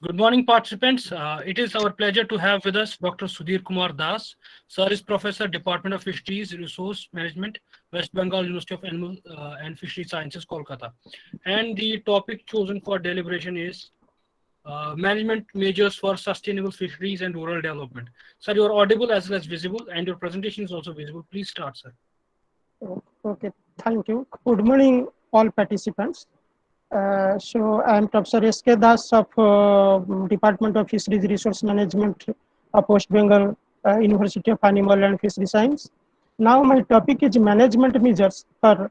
Good morning, participants. It is our pleasure to have with us Dr. Sudhir Kumar Das. Sir is Professor, Department of Fisheries, Resource Management, West Bengal University of Animal and Fishery Sciences, Kolkata. And the topic chosen for deliberation is management measures for sustainable fisheries and rural development. Sir, you are audible as well as visible, and your presentation is also visible. Please start, sir. Okay, thank you. Good morning, all participants. So I am Professor S.K. Das of Department of Fisheries Resource Management of West Bengal University of Animal and Fishery Science. Now my topic is management measures for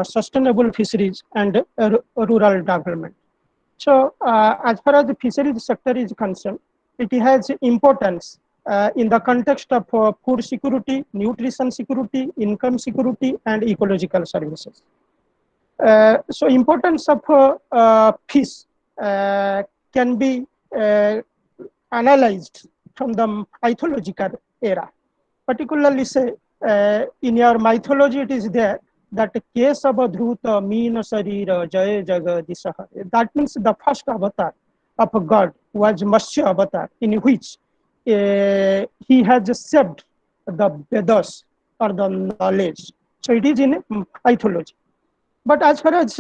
sustainable fisheries and rural development. So as far as the fisheries sector is concerned, it has importance in the context of food security, nutrition security, income security, and ecological services. So importance of fish can be analyzed from the mythological era. Particularly say in your mythology it is there that Kesava Dhruta Meena Sarira Jaya Jagadisha. That means the first avatar of a god was Matsya avatar, in which he has saved the Vedas or the knowledge. So it is in mythology. But as far as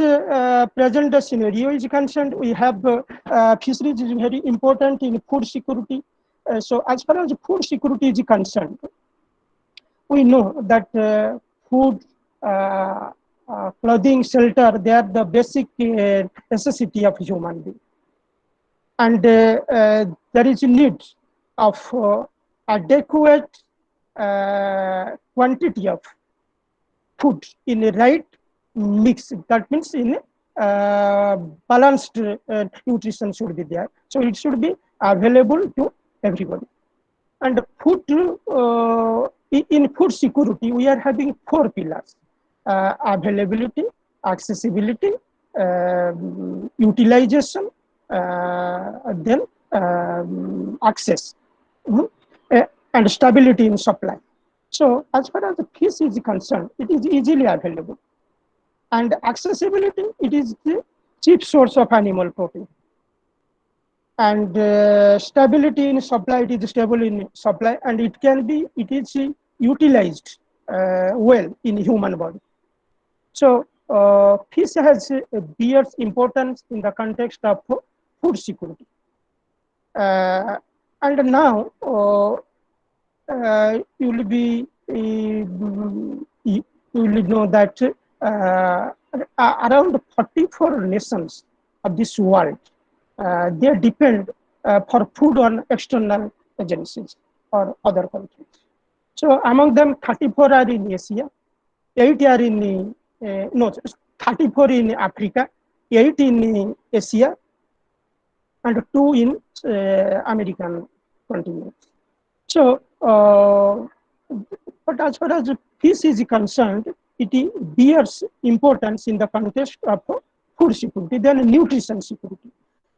present scenario is concerned, we have fisheries is very important in food security. So as far as food security is concerned, we know that food, clothing, shelter, they are the basic necessity of human being. And there is a need of adequate quantity of food in the right mix. That means in balanced nutrition should be there. So it should be available to everybody. And food in food security, we are having four pillars: availability, accessibility, utilization, then access, and stability in supply. So as far as the fish is concerned, it is easily available. And accessibility, it is the cheap source of animal protein. And stability in supply, it is stable in supply, and it is utilized well in human body. So fish has bears importance in the context of food security. And now you will be you will know that around 44 nations of this world they depend for food on external agencies or other countries. So among them, 34 are in Asia, 8 are in 34 in Africa, 8 in Asia, and 2 in American continent. So, but as far as fish is concerned, it bears importance in the context of food security, then nutrition security.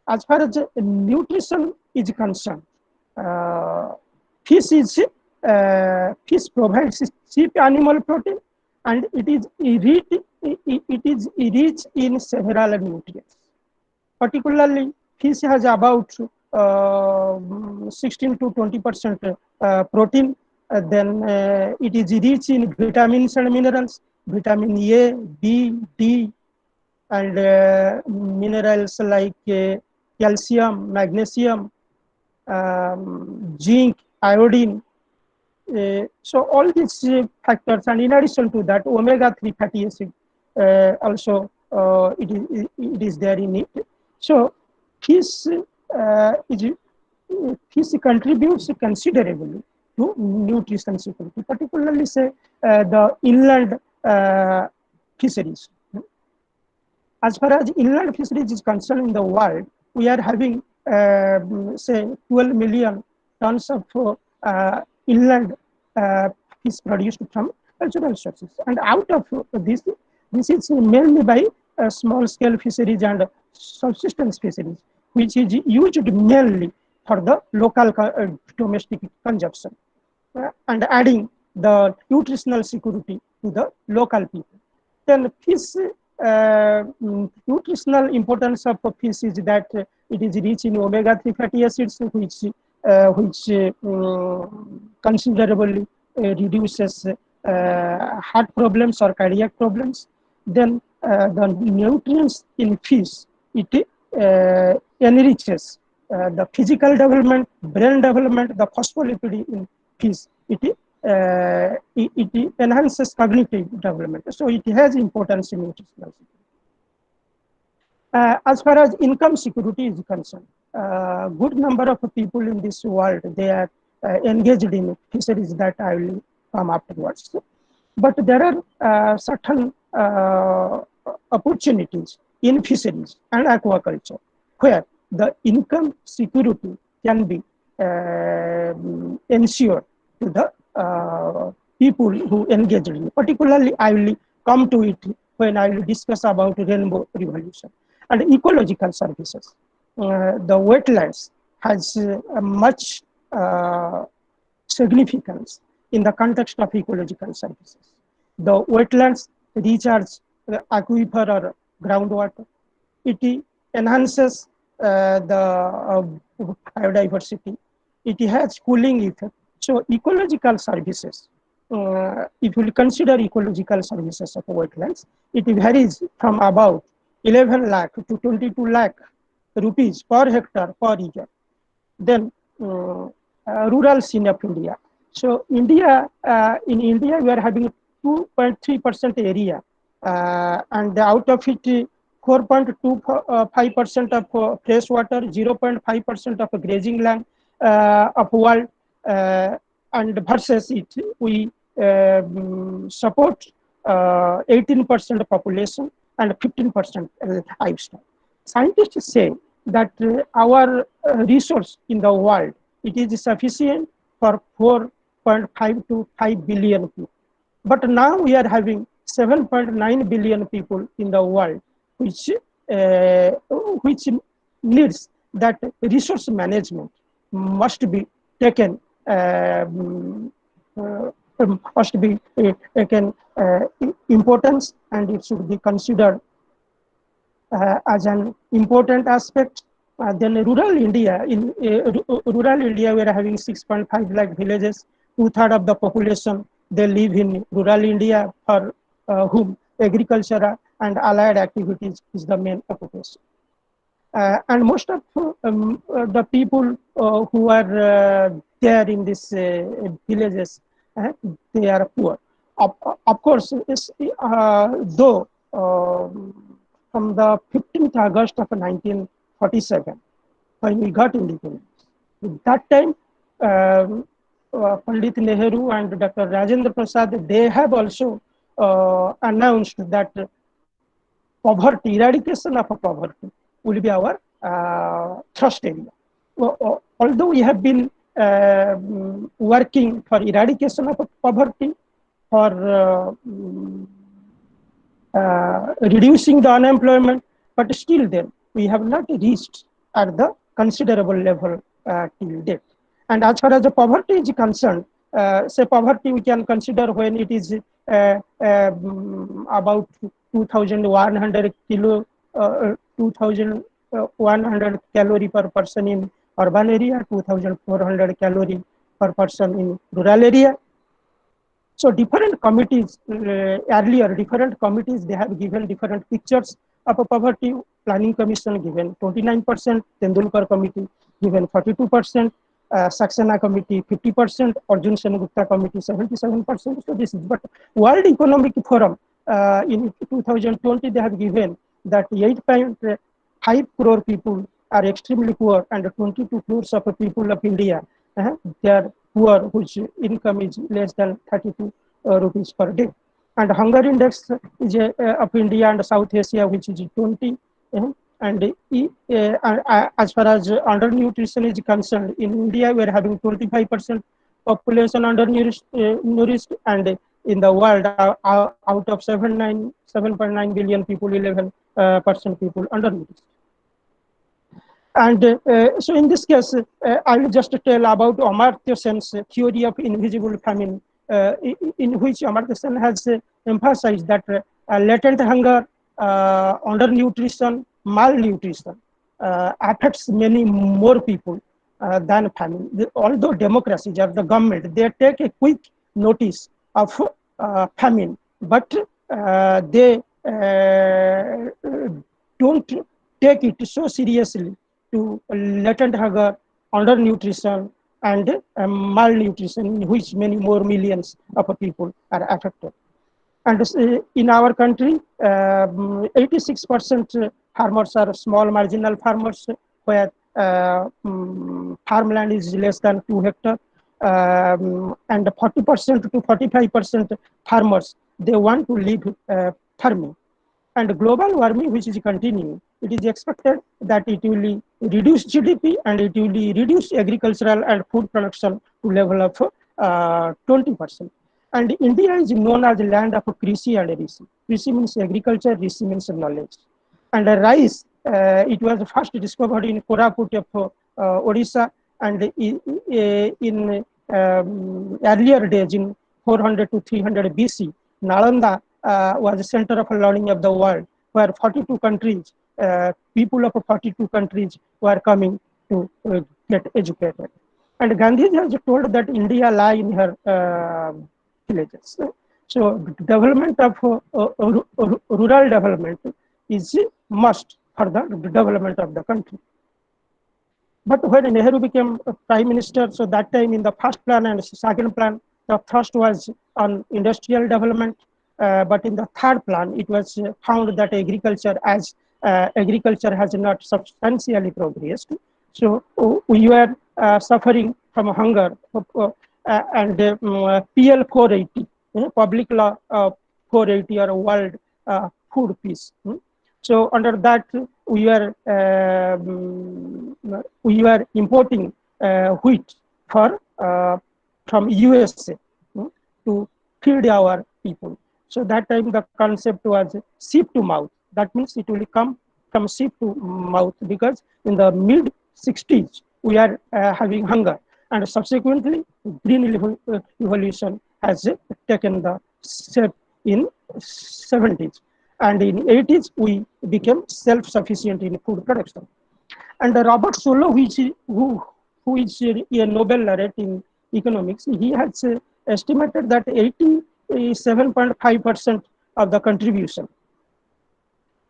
As far as nutrition is concerned, fish provides cheap animal protein, and it is rich in several nutrients. Particularly, fish has about 16 to 20% protein. Then it is rich in vitamins and minerals, vitamin A, B, D, and minerals like calcium, magnesium, zinc, iodine. So all these factors, and in addition to that, omega-3 fatty acid also it is there in it. So fish contributes considerably to nutrition security, particularly say the inland fisheries. As far as inland fisheries is concerned in the world, we are having say 12 million tons of inland fish produced from cultural sources, and out of this is mainly by small scale fisheries and subsistence fisheries, which is used mainly for the local domestic consumption and adding the nutritional security to the local people. Then fish nutritional importance of fish is that It is rich in omega-3 fatty acids, which considerably reduces heart problems or cardiac problems. Then the nutrients in fish, it enriches the physical development, brain development, the phospholipid in fish. It enhances cognitive development. So it has importance in nutritional security. As far as income security is concerned, good number of people in this world, they are engaged in fisheries that I will come afterwards. But there are certain opportunities in fisheries and aquaculture where the income security can be ensured to the people who engage in it. Particularly, I will come to it when I will discuss about rainbow revolution and ecological services. The wetlands has much significance in the context of ecological services. The wetlands recharge the aquifer or groundwater. It enhances the biodiversity. It has cooling effect. So ecological services, if we consider ecological services of wetlands, it varies from about 11 lakh to 22 lakh rupees per hectare per year. Then rural scene of India. So in India, we are having 2.3% area, and out of it, 4.25% of fresh water, 0.5% of grazing land of world, and versus it, we support 18% population and 15% livestock. Scientists say that our resource in the world, it is sufficient for 4.5 to 5 billion people. But now we are having 7.9 billion people in the world, which needs that resource management must be taken importance, and it should be considered as an important aspect. Then rural India, rural India, we are having 6.5 lakh villages. 2/3 of the population, they live in rural India, for whom agriculture and allied activities is the main occupation. And most of the people who are there in these villages, they are poor. Of course, though from the 15th August of 1947, when we got independence, at that time, Pandit Nehru and Dr. Rajendra Prasad, they have also announced that poverty, eradication of poverty will be our thrust area. Although we have been working for eradication of poverty, for reducing the unemployment, but still then we have not reached at the considerable level till date. And as far as the poverty is concerned, say poverty we can consider when it is about 2,100 calorie per person in urban area, 2,400 calorie per person in rural area. So different committees, earlier different committees, they have given different pictures of poverty. Planning Commission given 29%, Tendulkar Committee given 42%, Saxena Committee 50%, Arjun Senagupta Committee 77%. So this is, but World Economic Forum in 2020, they have given that 8.5 crore people are extremely poor, and 22 crores of people of India, they are poor, whose income is less than 32 rupees per day. And hunger index is of India and South Asia, which is 20. And as far as undernutrition is concerned, in India we are having 25% population undernourished, and in the world, out of 7.9 billion people, 11% people undernourished. And so in this case, I will just tell about Amartya Sen's theory of invisible famine, in which Amartya Sen has emphasized that latent hunger, undernutrition, malnutrition affects many more people than famine. Although democracies or the government, they take a quick notice of famine, but they don't take it so seriously to latent hunger, undernutrition, and malnutrition, in which many more millions of people are affected. And in our country, 86% farmers are small marginal farmers, where farmland is less than 2 hectares. And 40% to 45% farmers, they want to leave farming. And global warming, which is continuing, it is expected that it will reduce GDP and it will reduce agricultural and food production to level of 20%. And India is known as the land of Krishi and Rishi. Krishi means agriculture, Rishi means knowledge. And rice, it was first discovered in Koraput of Odisha, and in earlier days, in 400 to 300 BC, Nalanda was the center of learning of the world, where 42 countries, people of 42 countries were coming to get educated. And Gandhiji has told that India lie in her villages. So development of rural development is must for the development of the country. But when Nehru became prime minister, so that time in the first plan and second plan, the thrust was on industrial development. But in the third plan, it was found that agriculture has not substantially progressed. So we were suffering from hunger and PL 480, Public Law 480, or World Food Peace. So under that, we were importing wheat from USA to feed our people. So that time the concept was ship to mouth. That means it will come from ship to mouth, because in the mid 60s we are having hunger, and subsequently green revolution has taken the shape in 70s, and in 80s we became self-sufficient in food production. And Robert Solow, who is a Nobel laureate in economics, he has estimated that 87.5% of the contribution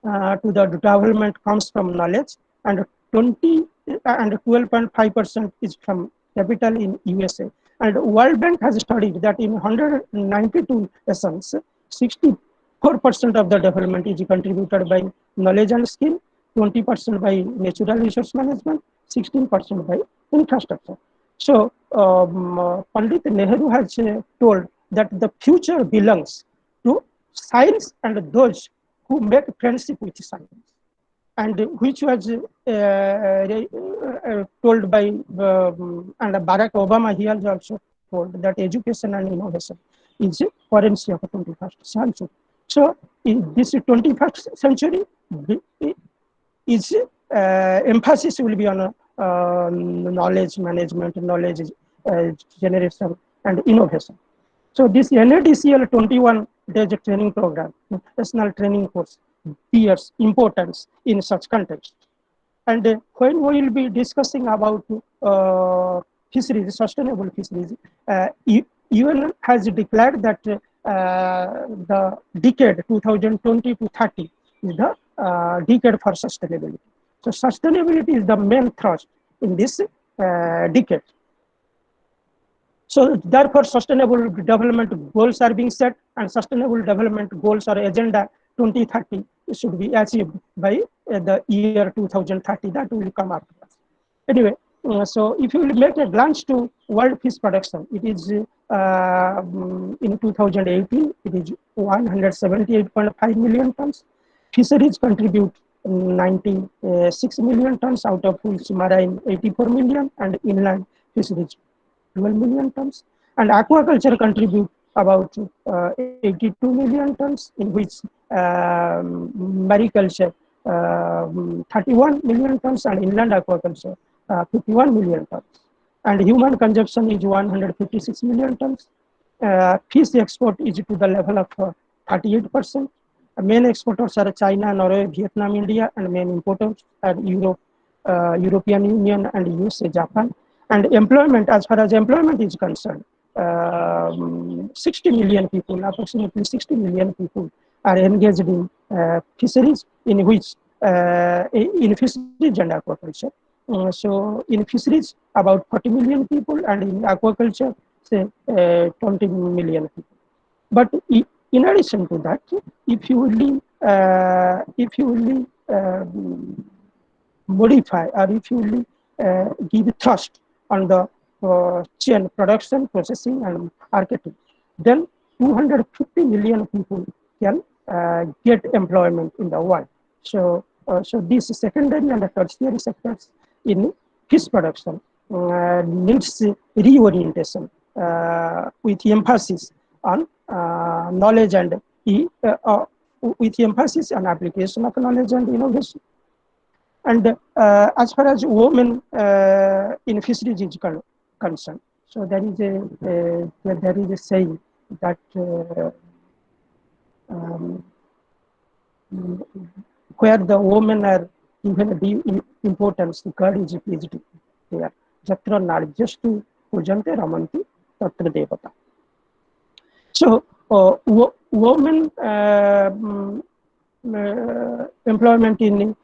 to the development comes from knowledge, and 12.5% is from capital in USA. And World Bank has studied that in 192 nations, 64% of the development is contributed by knowledge and skill, 20% by natural resource management, 16% by infrastructure. So Pandit Nehru has told that the future belongs to science and those who make friendship with science, and which was told by and Barack Obama. He has also told that education and innovation is currency of the 21st century. So in this 21st century, its emphasis will be on knowledge management, knowledge generation, and innovation. So this NADCL 21 days training program, national training course, bears importance in such context. And when we will be discussing about fisheries, sustainable fisheries, UN has declared that the decade 2020 to 30 is the decade for sustainability. So sustainability is the main thrust in this decade. So therefore, sustainable development goals are being set, and sustainable development goals or agenda 2030 should be achieved by the year 2030. That will come afterwards. Anyway, so if you will make a glance to world fish production, it is in 2018, it is 178.5 million tons. Fisheries contribute 96 million tons, out of which marine 84 million and inland fisheries 12 million tons. And aquaculture contribute about 82 million tons, in which mariculture 31 million tons and inland aquaculture 51 million tons. And human consumption is 156 million tons. Fish export is to the level of 38%. Main exporters are China, Norway, Vietnam, India, and main importers are Europe, European Union and USA, Japan. And employment, as far as employment is concerned, 60 million people, approximately 60 million people are engaged in fisheries, in which in fisheries and aquaculture. So in fisheries, about 40 million people, and in aquaculture, say 20 million people. But in addition to that, if you will modify, or if you give thrust on the chain production, processing, and marketing, then 250 million people can get employment in the world. So these secondary and tertiary sectors in fish production needs reorientation with emphasis on knowledge and with emphasis on application of knowledge and innovation. And as far as women in fisheries is concerned, so there is a saying that where the women are given the importance, the God is pleased there. Jatra narjastu pujante ramanti tatra devata. So women employment in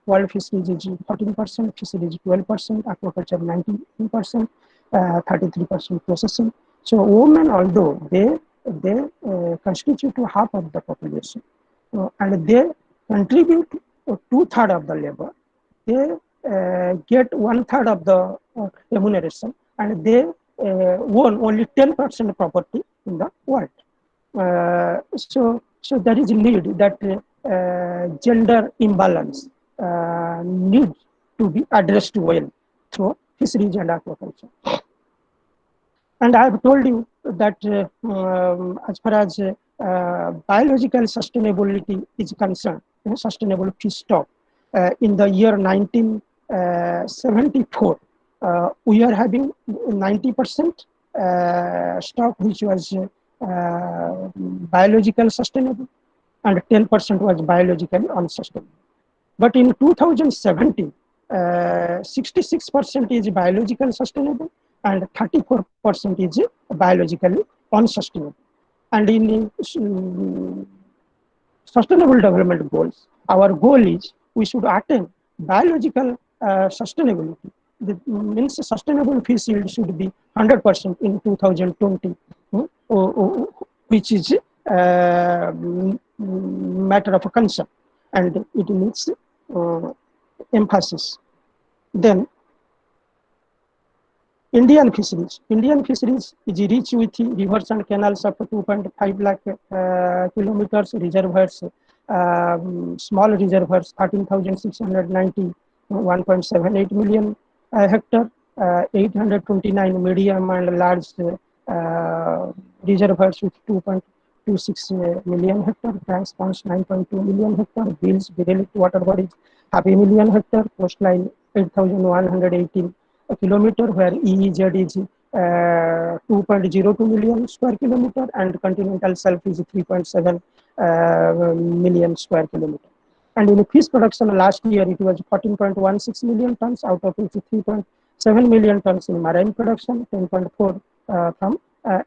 world fisheries is 14%, fisheries 12%, aquaculture 19%, 33% processing. So women, although they constitute half of the population, and they contribute 2/3 of the labor, they get 1/3 of the remuneration, and they own only 10% property in the world. So there is a need that gender imbalance needs to be addressed well through fisheries and aquaculture. And I have told you that as far as biological sustainability is concerned, sustainable fish stock, in the year 1974, we are having 90% stock which was biologically sustainable, and 10% was biologically unsustainable. But in 2017, 66% is biologically sustainable and 34% is biologically unsustainable. And in sustainable development goals, our goal is we should attain biological sustainability. That means sustainable fish yield should be 100% in 2020, which is matter of concern, and it needs emphasis. Then Indian fisheries is rich with rivers and canals of 2.5 lakh kilometers, reservoirs, small reservoirs 13,690, 1.78 million hectare, 829 medium and large reservoirs with 2.26 million hectare, tank ponds 9.2 million hectare, bills, derelict water bodies 500,000 hectare, coastline 8,118 kilometer, where EEZ is 2.02 million square kilometer, and continental shelf is 3.7 million square kilometer. And in fish production last year, it was 14.16 million tons, out of which 3.7 million tons in marine production, 10.4 from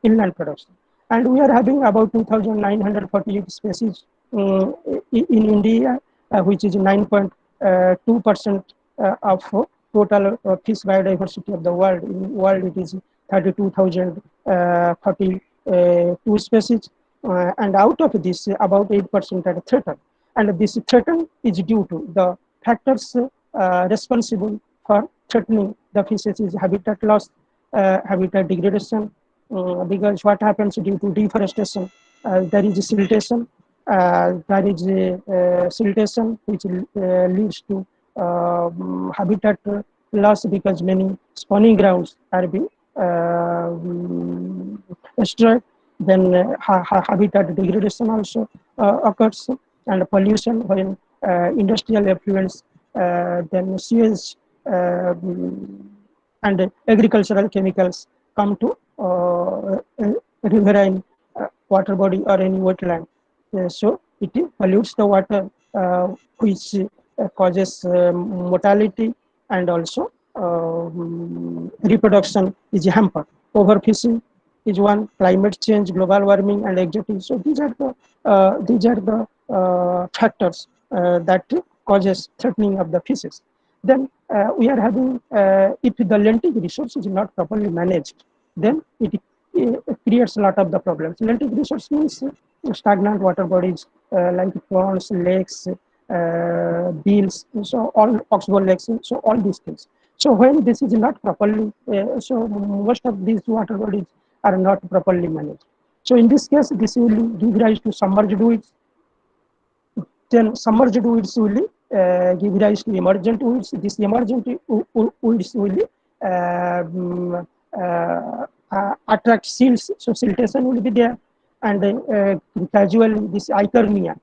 inland production. And we are having about 2,948 species in India, which is 9.2% of total fish biodiversity of the world. In world, it is 32,042 species, and out of this, about 8% are threatened. And this threaten is due to the factors responsible for threatening the fishes is habitat loss, habitat degradation, because what happens due to deforestation, there is siltation, which leads to habitat loss because many spawning grounds are being destroyed. Then habitat degradation also occurs, and pollution when industrial effluents, then sewage and agricultural chemicals come to riverine water body or any wetland. So it pollutes the water, which causes mortality, and also reproduction is hampered. Overfishing is one, climate change, global warming, and exotic. So these are the factors that causes threatening of the fishes. Then we are having, if the lentic resource is not properly managed, then it creates a lot of the problems. Lentic resource means stagnant water bodies like ponds, lakes, beels, so all oxbow lakes, so all these things. So when this is not properly, so most of these water bodies are not properly managed. So in this case, this will give rise to submerged weeds. Then submerged weeds will give rise to emergent weeds. This emergent weeds will attract silts, so siltation will be there, and gradually this Eichernia,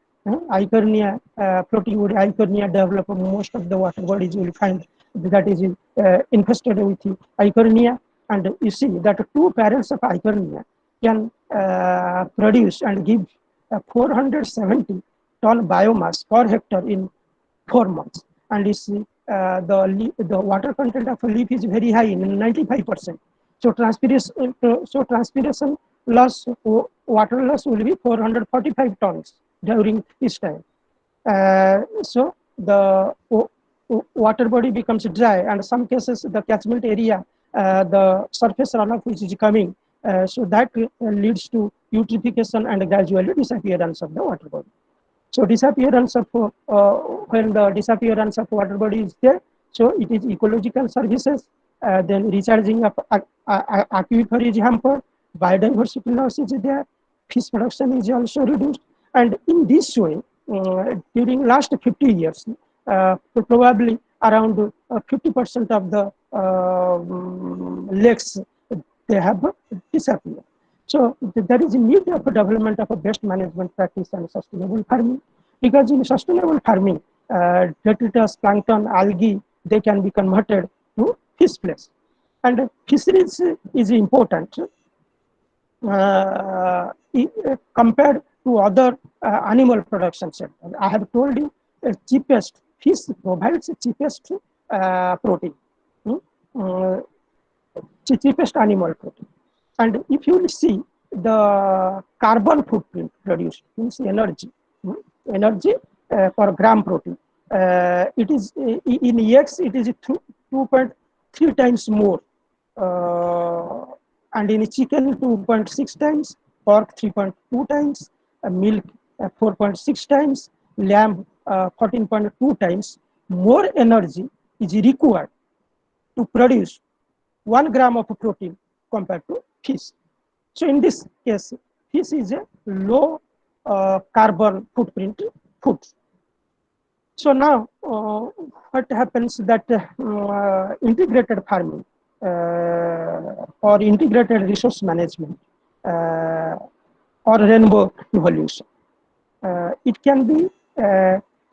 floating wood Eichernia develop. Most of the water bodies will find that is infested with Eichernia, and you see that two parents of Eichernia can produce and give 470 ton biomass per hectare in 4 months. And you see the water content of a leaf is very high, in 95%. So transpiration loss, water loss will be 445 tons during this time. So the water body becomes dry, and some cases the catchment area, the surface runoff which is coming, so that leads to eutrophication and gradually disappearance of the water body. So disappearance of when the disappearance of water body is there, so it is ecological services. Then recharging of aquifer is hampered, biodiversity loss is there, fish production is also reduced, and in this way, during last 50 years, probably around 50% of the lakes, they have disappeared. So there is a need of a development of a best management practice and sustainable farming, because in sustainable farming, detritus, plankton, algae, they can be converted to fish flesh. And fisheries is important compared to other animal production sector. I have told you, cheapest fish provides cheapest protein, cheapest animal protein. And if you will see the carbon footprint produced, means energy, energy per gram protein, it is in eggs it is 2.3 times more, and in chicken 2.6 times, pork 3.2 times, milk 4.6 times, lamb 14.2 times more energy is required to produce 1 gram of protein compared to fish. So in this case, fish is a low carbon footprint food. So now, what happens that integrated farming or integrated resource management or rainbow evolution, it can be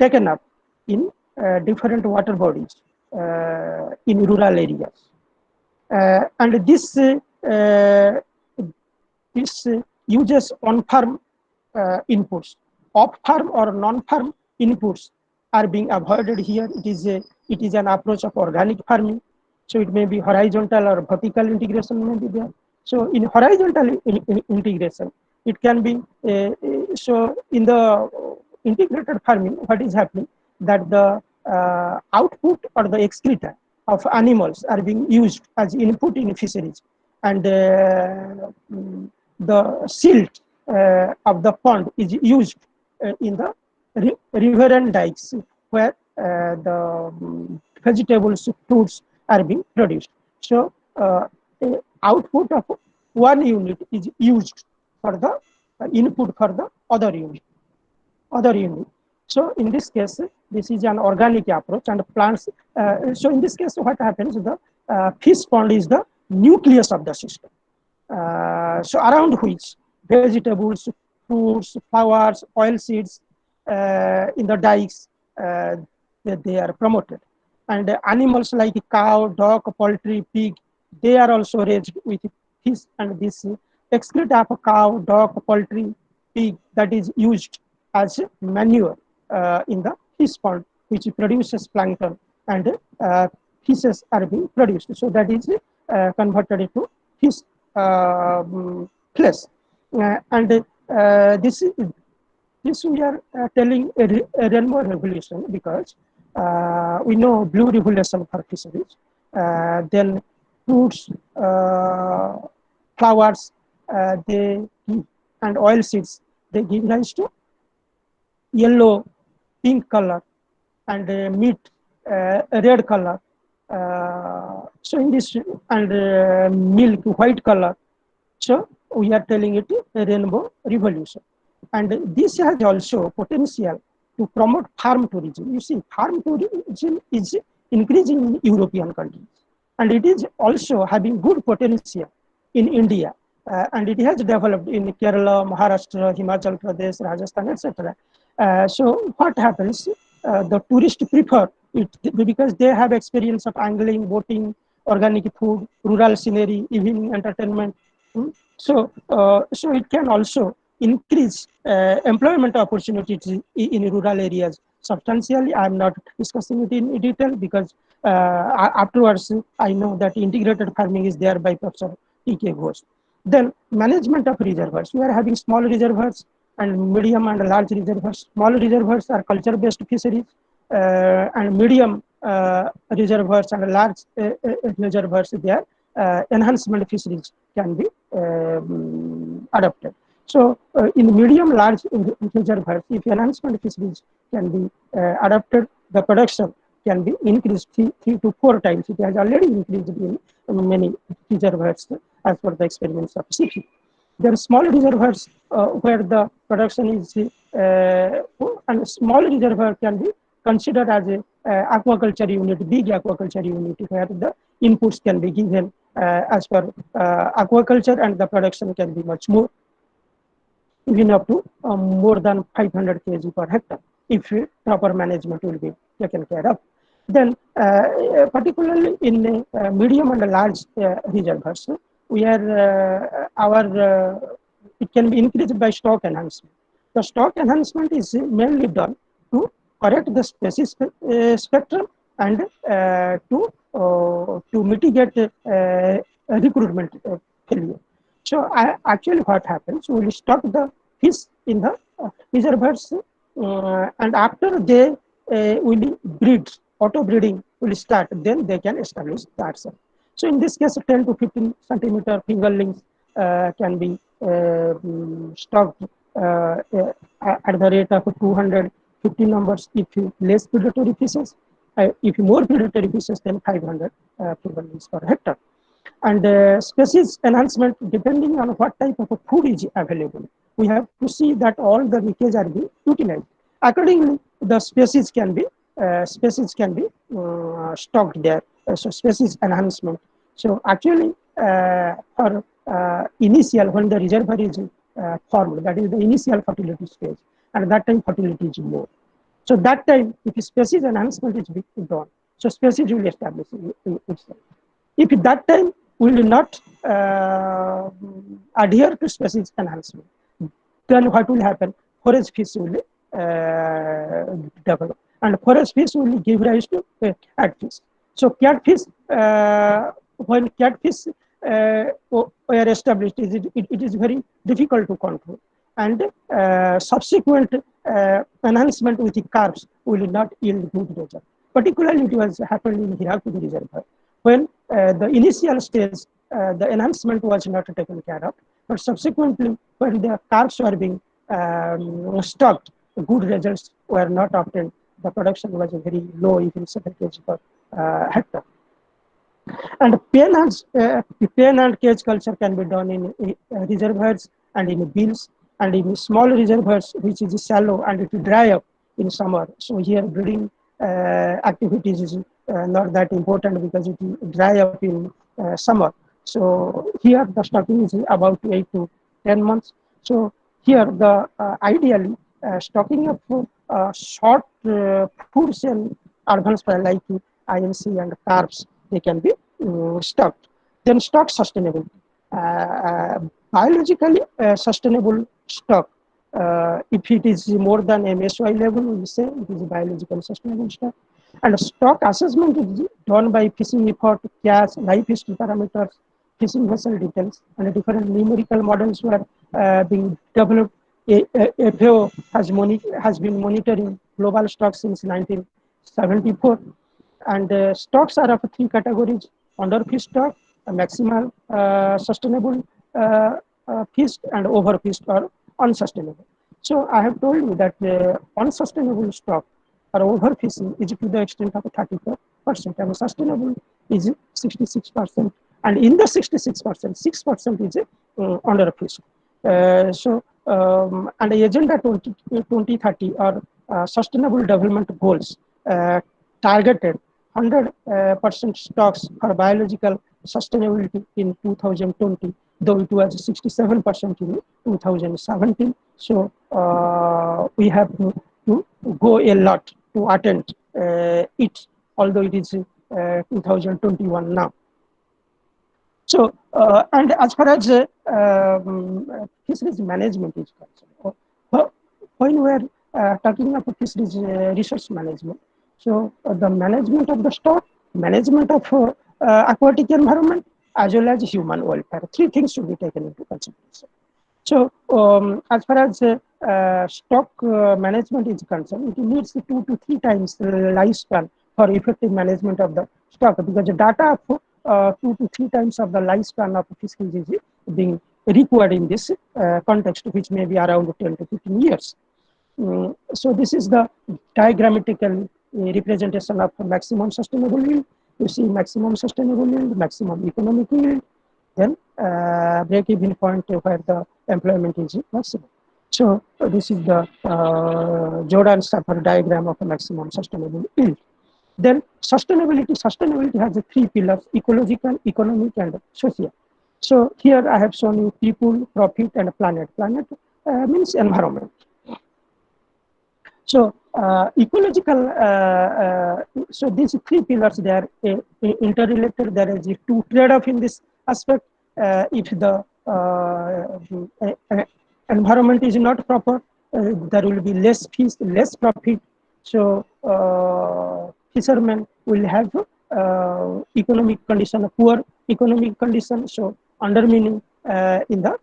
taken up in different water bodies in rural areas. And this uses on-farm inputs. Off-farm or non-farm inputs are being avoided here. It is an approach of organic farming. So it may be horizontal or vertical integration may be there. So in horizontal integration, it can be, so in the integrated farming, what is happening, that the output or the excreta of animals are being used as input in fisheries, and the silt of the pond is used in the river and dikes, where the vegetables, fruits are being produced. So output of one unit is used for the input for the other unit. So in this case, this is an organic approach, and plants. So in this case, what happens? The fish pond is the nucleus of the system. So around which vegetables, fruits, flowers, oil seeds in the dikes, they are promoted. And animals like cow, dog, poultry, pig, they are also raised with fish, and this excreta of cow, dog, poultry, pig, that is used as manure in the fish pond which produces plankton, and fishes are being produced. So that is converted into fish flesh. And this we are telling a rainbow revolution because we know blue revolution for fisheries. Then fruits, flowers, they and oil seeds, they give rise to yellow, pink color, and meat, red color. So in this, and milk, white color. So we are telling it a rainbow revolution. And this has also potential to promote farm tourism. You see, farm tourism is increasing in European countries. And it is also having good potential in India. And it has developed in Kerala, Maharashtra, Himachal Pradesh, Rajasthan, etc. So what happens? The tourists prefer it because they have experience of angling, boating, organic food, rural scenery, evening entertainment. So it can also increase employment opportunities in rural areas substantially. I am not discussing it in detail because afterwards I know that integrated farming is there by Professor T.K. Ghosh. Then management of reservoirs. We are having small reservoirs and medium and large reservoirs. Small reservoirs are culture-based fisheries, and medium reservoirs and large reservoirs, there enhancement fisheries can be adopted. So in medium large reservoirs, if enhancement fisheries can be adopted, the production can be increased three to four times. It has already increased in many reservoirs as per the experiments of CP. There are small reservoirs where the production is, and small reservoir can be considered as a aquaculture unit, big aquaculture unit, where the inputs can be given as per aquaculture, and the production can be much more, even up to more than 500 kg per hectare, if proper management will be taken care of. Then, particularly in medium and large reservoirs, we are it can be increased by stock enhancement. The stock enhancement is mainly done to correct the species spectrum and to mitigate recruitment failure. So actually what happens, we will stock the fish in the reservoirs, and after they will breed, auto breeding will start, then they can establish that cell. So in this case, 10 to 15 centimeter fingerlings can be stocked at the rate of 250 numbers if less predatory fishes. If more predatory fishes, then 500 fingerlings per hectare. And species enhancement, depending on what type of food is available, we have to see that all the leakage are being utilized. Accordingly, the species can be stocked there. So species enhancement. So actually, for initial, when the reservoir is formed, that is the initial fertility stage, and that time fertility is low. So that time, if species enhancement is done, so species will establish itself. If at that time we will not adhere to species enhancement, then what will happen? Forage fish will develop, and forage fish will give rise to catfish. So catfish, when catfish were established, it is very difficult to control, and subsequent enhancement with the carbs will not yield good result. Particularly, it was happened in Hirakud Reservoir, when the initial stage, the enhancement was not taken care of, but subsequently, when the carbs were being stopped, good results were not obtained. The production was very low, even 7 kg per hectare. And pen and cage culture can be done in reservoirs and in bills, and in small reservoirs, which is shallow and it will dry up in summer. So here breeding activities is not that important because it will dry up in summer. So here the stocking is about 8 to 10 months. So here the ideally stocking of short foods and advanced like IMC and carbs, they can be stocked. Then stock sustainability. Biologically sustainable stock If it is more than MSY level, we say it is biological sustainable stock. And stock assessment is done by fishing effort, catch, life history parameters, fishing vessel details, and different numerical models were being developed. FAO has been monitoring global stocks since 1974, and stocks are of three categories: underfished stock, maximal sustainable fished, and overfished or unsustainable. So I have told you that unsustainable stock or overfishing is to the extent of 34%, and sustainable is 66%. And in the 66%, 6% is underfished. And the Agenda 2030 or Sustainable Development Goals targeted 100% stocks for biological sustainability in 2020, though it was 67% in 2017. So we have to go a lot to attempt it, although it is 2021 now. So, and as far as fisheries management is concerned, when we are talking about fisheries resource management, so the management of the stock, management of aquatic environment, as well as human welfare, three things should be taken into consideration. So, as far as stock management is concerned, it needs 2 to 3 times the lifespan for effective management of the stock, because the data of 2 to 3 times of the lifespan of fisheries is being required in this context, which may be around 10 to 15 years. So this is the diagrammatical representation of maximum sustainable yield. You see maximum sustainable yield, maximum economic yield, then break-even point where the employment is maximum. So this is the Jordan-Stafford diagram of a maximum sustainable yield. Then sustainability has 3 pillars: ecological, economic, and social. So here I have shown you people, profit, and planet. Planet means environment. So ecological, so these 3 pillars, they are interrelated. There is 2 trade-off in this aspect. If the environment is not proper, there will be less fish, less profit. So fishermen will have economic condition, poor economic condition, so undermining in the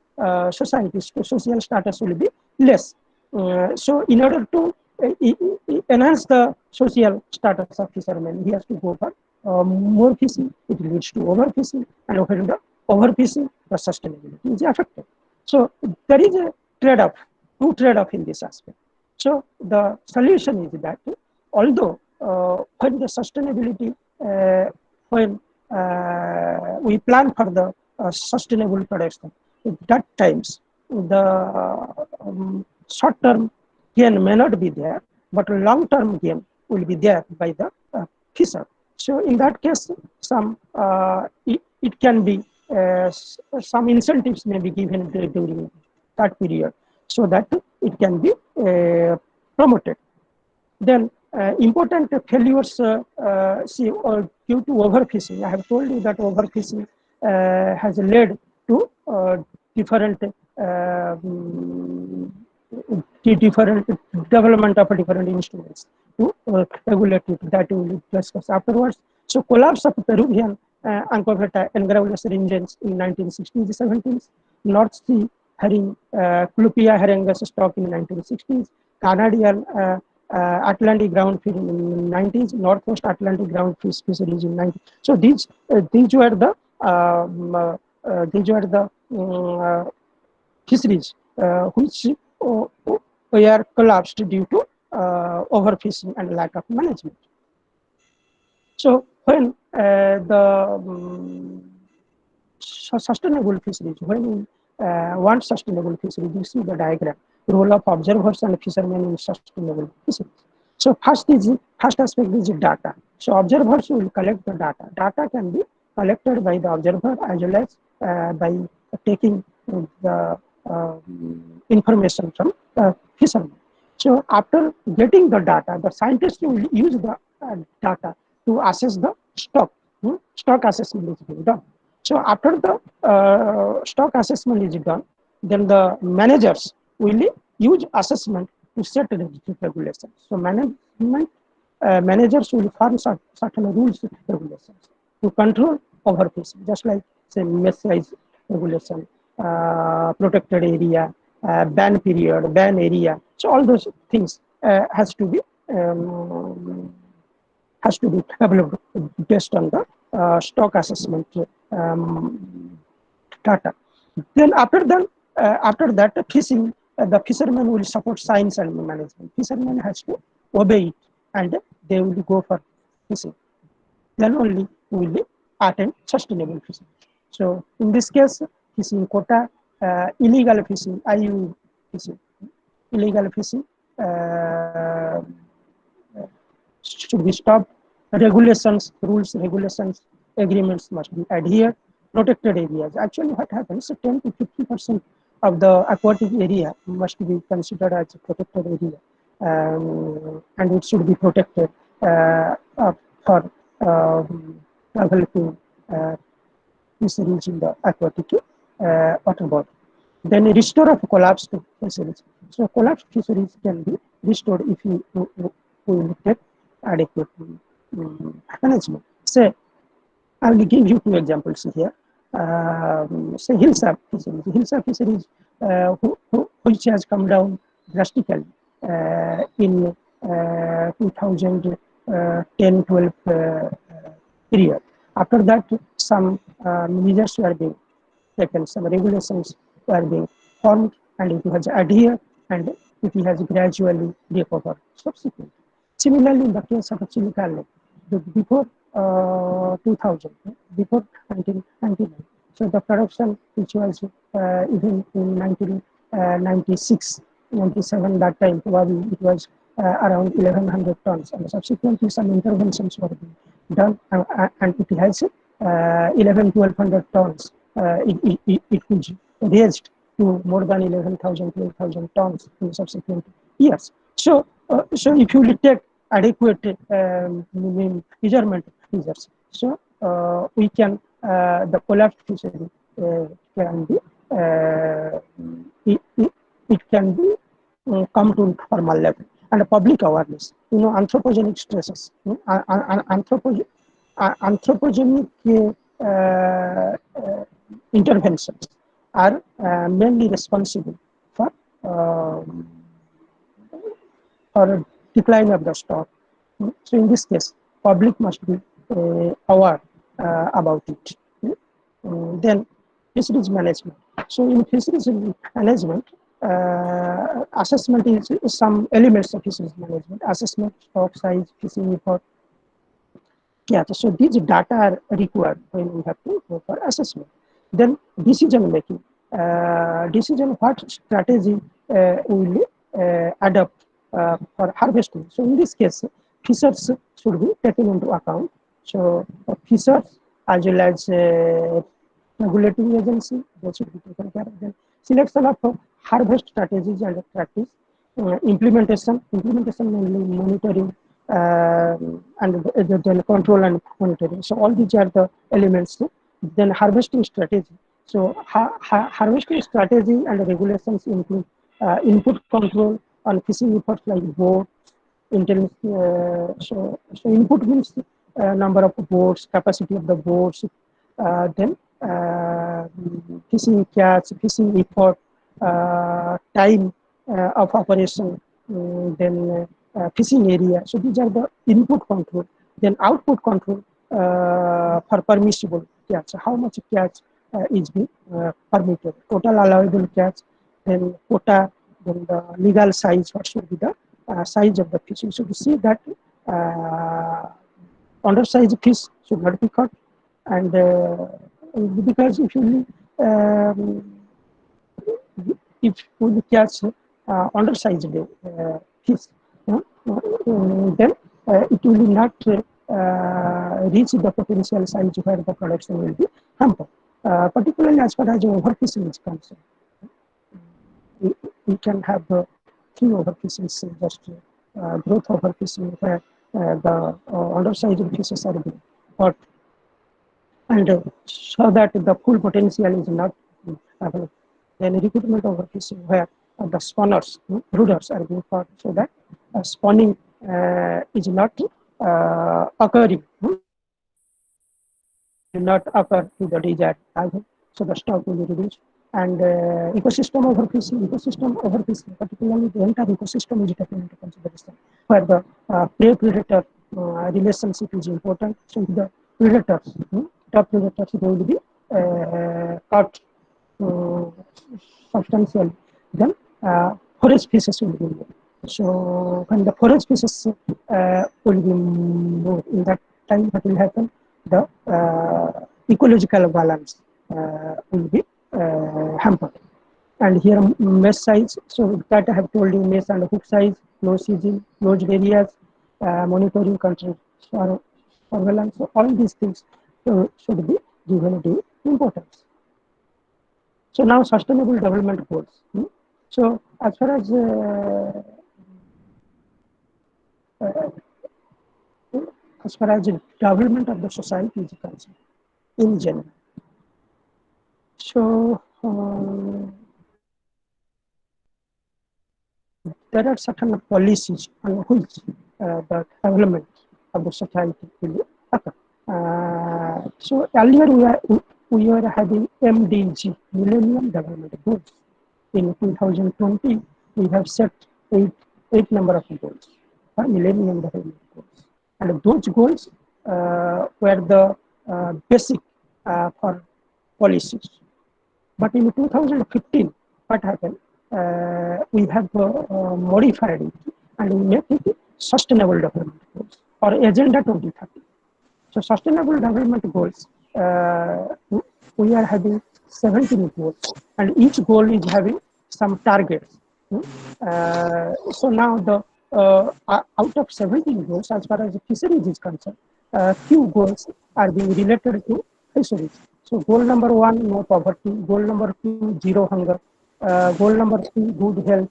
society. So social status will be less. So in order to enhance the social status of fishermen, he has to go for more fishing. It leads to overfishing, and when the overfishing, the sustainability is affected. So there is a trade-off, 2 trade-off in this aspect. So the solution is that although when the sustainability, when we plan for the sustainable production, at that times the short-term gain may not be there, but long-term gain will be there by the fisher. So in that case, some it can be some incentives may be given during that period, so that it can be promoted. Then important failures see due to overfishing. I have told you that overfishing has led to different different development of different instruments to regulate it, that we will discuss afterwards. So collapse of Peruvian Anchoveta engravless engines in 1960s, 70s, North Sea herring, Clupia herringus stock in 1960s, Canadian Atlantic ground fish in 90s, Northwest Atlantic ground fish fisheries in 90s. So these were the fisheries which were collapsed due to overfishing and lack of management. So when the sustainable fisheries, when we want sustainable fisheries, you see the diagram, role of observers and fishermen in sustainable fisheries. So first aspect is data. So observers will collect the data. Data can be collected by the observer as well as by taking the information from fishermen. So after getting the data, the scientists will use the data to assess the stock. Stock assessment is being done. So after the stock assessment is done, then the managers will use assessment to set regulations. So managers will form certain rules and regulations to control overfishing, just like say mesh size regulation, protected area, ban period, ban area. So all those things um, has to be developed based on the stock assessment data. Then after that, the fishermen will support science and management. Fishermen has to obey it, and they will go for fishing. Then only we will attain sustainable fishing. So in this case, fishing quota, illegal fishing, IU fishing, illegal fishing should be stopped. Regulations, rules, regulations, agreements must be adhered. Protected areas. Actually, what happens? 10 to 50% of the aquatic area must be considered as a protected area, and it should be protected for travel to fisheries in the aquatic water body. Then restore of collapsed fisheries. So collapsed fisheries can be restored if we take adequate management. Say, I will give you two examples here. Say hillside fisheries, which has come down drastically in 2010-12 period. After that, some measures were being taken, some regulations were being formed, and it has adhered, and it has gradually recovered subsequently. Similarly, in the case of Chilica Lake, before 2000, before 1999, so the production which was even in 1996, 97, that time probably it was around 1100 tons, and subsequently some interventions were being done, and it has 1200 tons. It was raised to more than 11,000, 12,000 tons in subsequent years. So if you take adequate measurement measures, so we can the collapsed fishery can be it can be come to normal level. And public awareness, anthropogenic stresses, anthropogenic interventions are mainly responsible for decline of the stock. So in this case, public must be aware about it. Then fisheries management. So in fisheries management, assessment is some elements of fisheries management. Assessment, stock size, fishing effort. Yeah, so these data are required when we have to go for assessment. Then decision making. Decision what strategy will adopt for harvesting. So in this case, fishers should be taken into account. So fishers as well as regulating agency, they should be taken care of. Then selection of harvest strategies and practice. Implementation mainly monitoring and then control and monitoring. So all these are the elements. Then harvesting strategy. So harvesting strategy and regulations include input control on fishing efforts like boat, so input means number of boats, capacity of the boats, then fishing catch, fishing effort, time of operation, then fishing area. So these are the input control. Then output control for permissible catch. How much catch is being permitted? Total allowable catch, then quota, then the legal size. What should be the size of the fish? You should see that undersized fish should not be caught, and because if we catch undersized fish, then it will not reach the potential size where the production will be hampered. Particularly as far as overfishing is concerned, we can have three overfishing, just growth overfishing, where the undersized fishes are being caught, and so that the full potential is not available. Then recruitment overfishing, where the spawners, brooders are being caught, so that spawning is not occurring, will not occur to the desired target, so the stock will be reduced. And ecosystem overfishing, particularly the entire ecosystem is taken into consideration, where the prey-predator relationship is important. So if the predators, top predators, they will be caught substantial, then forage fishes will be moved. So when the forage fishes will be moved, in that time what will happen? The ecological balance will be hampered. And here mesh size, so that I have told you, mesh and hook size, closed season, closed areas, monitoring control, surveillance, so all these things should be given due importance. So now sustainable development goals. So as far as the development of the society is concerned, in general. So there are certain policies on which the development of the society will occur. So earlier we were having MDG, Millennium Development Goals. In 2020, we have set eight number of goals, Millennium Development Goals, and those goals were the basic for policies. But in 2015, what happened? We have modified it and we make it Sustainable Development Goals or Agenda 2030. So Sustainable Development Goals, we are having 17 goals, and each goal is having some targets. So now the out of 17 goals, as far as the fisheries is concerned, few goals are being related to fisheries. So goal number 1, no poverty. Goal number 2, zero hunger. Goal number 3, good health.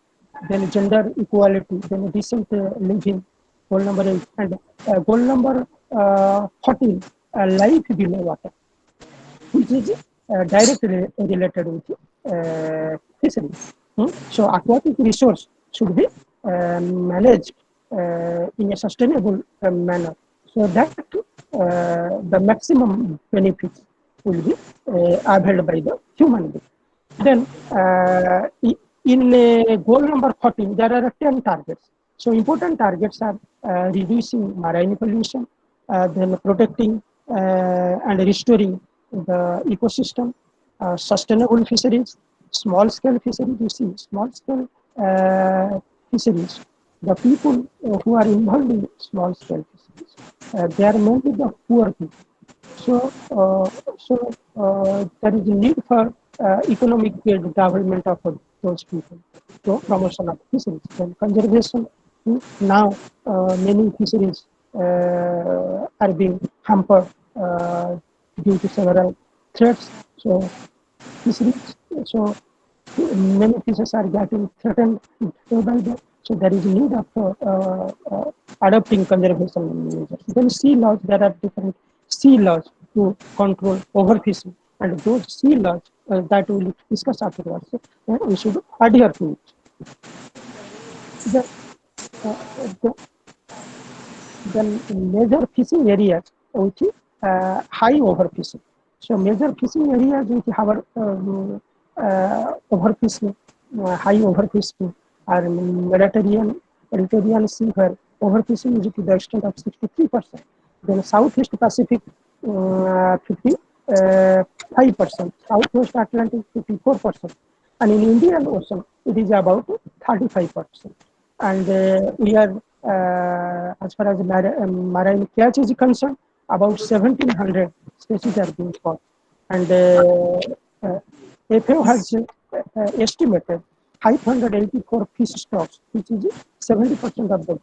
Then gender equality. Then decent living. Goal number 8, and goal number 14, life below water, which is directly related with fisheries. So aquatic resource should be managed in a sustainable manner, so that the maximum benefits will be availed by the human being. Then in goal number 14, there are 10 targets. So important targets are reducing marine pollution, then protecting and restoring the ecosystem, sustainable fisheries, small scale fisheries. You see, small scale fisheries, the people who are involved in small scale fisheries, they are mainly the poor people. So, there is a need for economic development of those people. So, promotion of fisheries and conservation. Now, many fisheries are being hampered due to several threats. So, fisheries, so many fishes are getting threatened by them. So there is a need of adopting conservation measures. Then sea laws, there are different sea laws to control overfishing, and those sea laws that we will discuss afterwards, we should adhere to it. Then major fishing areas which is high overfishing. So major fishing areas which have overfishing, high overfishing are Mediterranean Sea, where overfishing is to the extent of 63%. Then Southeast Pacific, 55%. Southwest Atlantic, 54%. And in Indian Ocean, it is about 35%. And we are, as far as marine catch is concerned, about 1,700 species are being caught. And FAO has estimated 584 fish stocks, which is 70% of the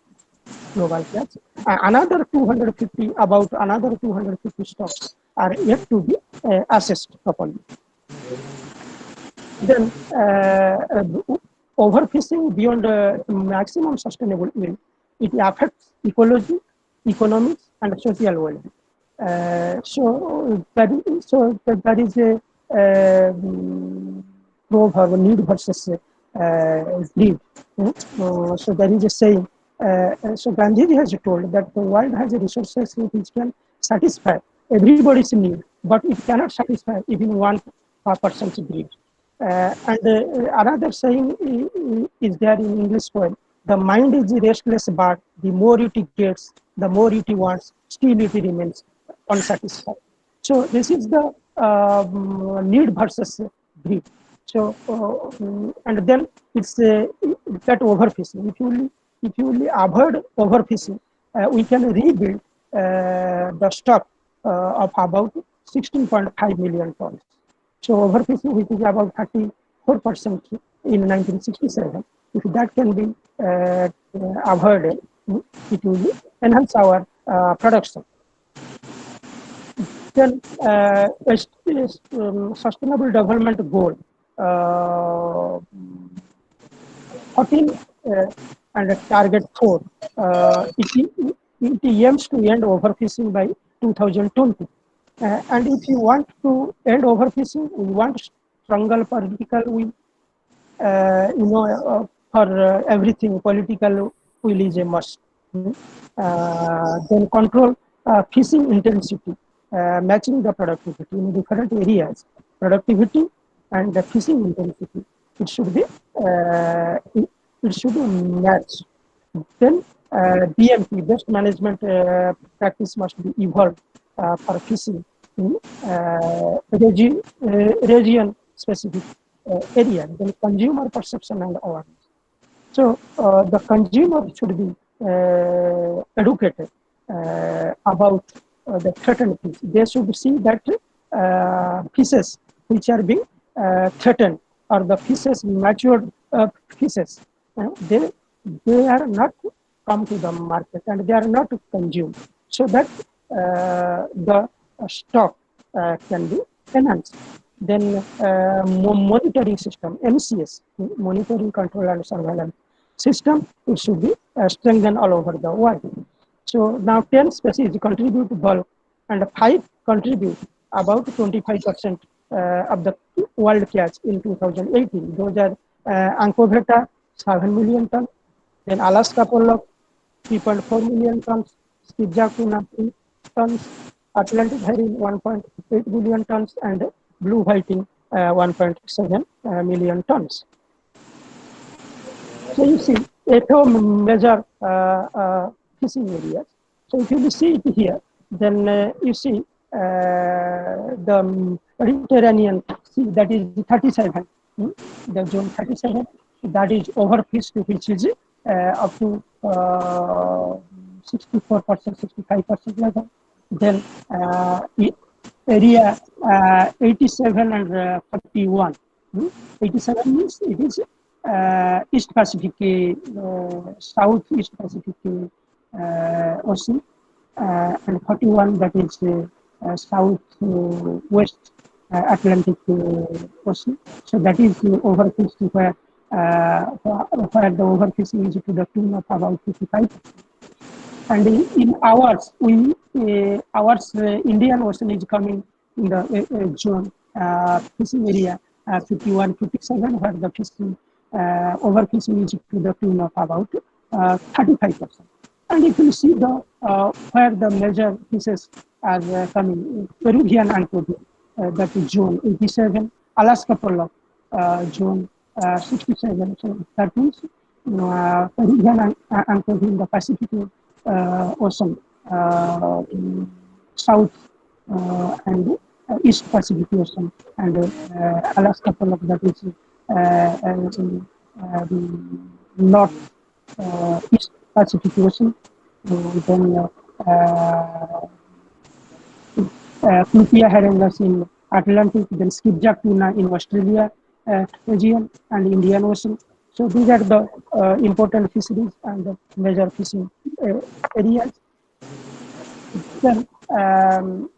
global catch. Another 250, about another 250 stocks are yet to be assessed properly. Then overfishing beyond maximum sustainable yield, it affects ecology, economics, and social well-being. So there is a proverb, need versus greed. So there is a saying. So Gandhiji has told that the world has resources which can satisfy everybody's need, but it cannot satisfy even one person's greed. And another saying is there in English poem: "The mind is restless, but the more it gets, the more it wants. Still, it remains unsatisfied." So this is the need versus greed. So and then it's that overfishing. If you will avoid overfishing, we can rebuild the stock of about 16.5 million tons. So overfishing, which is about 34% in 1967, if that can be avoided, it will enhance our production. Then sustainable development goal uh, 14 and target 4. It aims to end overfishing by 2020. And if you want to end overfishing, we want stronger political will. For everything, political will is a must. Then control fishing intensity, matching the productivity in different areas, productivity and the fishing intensity. It should be it should match. Then BMP, best management practice must be evolved for fishing in region specific area. Then consumer perception and awareness. So the consumer should be educated about the threatened fish. They should see that fishes which are being threatened or the fishes matured fishes. They are not come to the market and they are not consumed. So that the stock can be enhanced. Then monitoring system, MCS, monitoring, control and surveillance system, it should be strengthened all over the world. So now 10 species contribute bulk and 5 contribute about 25% of the world catch in 2018. Those are Anchoveta, 7 million tons, then Alaska pollock, 3.4 million tons, skipjack tuna, 3 tons, Atlantic herring, 1.8 billion tons, and blue whiting, 1.7 million tons. So you see, FAO measure fishing areas. So if you see it here, then you see the Mediterranean Sea, that is 37, the zone 37, that is overfished, which is up to 64%, 65% level. Then area 87 and 41. 87 means it is East Pacific, Southeast Pacific Ocean, and 41 that is Southwest Atlantic Ocean. So that is overfished where the overfishing is to the tune of about 55. And in ours, Indian Ocean is coming in the zone fishing area 51, 57, where the fishing overfishing is to the tune of about 35%. And if you see the where the major fishes are coming, Peruvian anchovy, that is zone 87, Alaska pollock, zone 67. So that means Peruvian anchovy in the Pacific Ocean, South and East Pacific Ocean, and Alaska pollock, that is North East Pacific Ocean. Then Plupia herringus in Atlantic, then skipjack tuna in Australia region and Indian Ocean. So these are the important fisheries and the major fishing areas. Then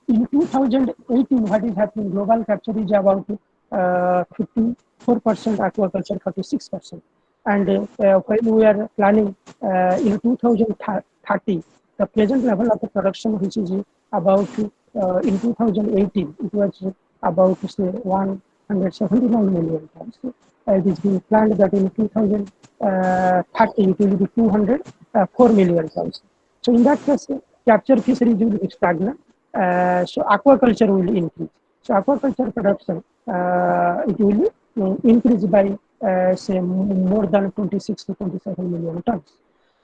in 2018, what is happening? Global capture is about 54%, aquaculture 46%. And when we are planning in 2030, the present level of the production, which is about in 2018, it was about say 179 million tons. It is being planned that in 2030 it will be 204 million tons. So in that case, capture fisheries will be stagnant. So aquaculture will increase. So aquaculture production it will increase by say more than 26 to 27 million tons.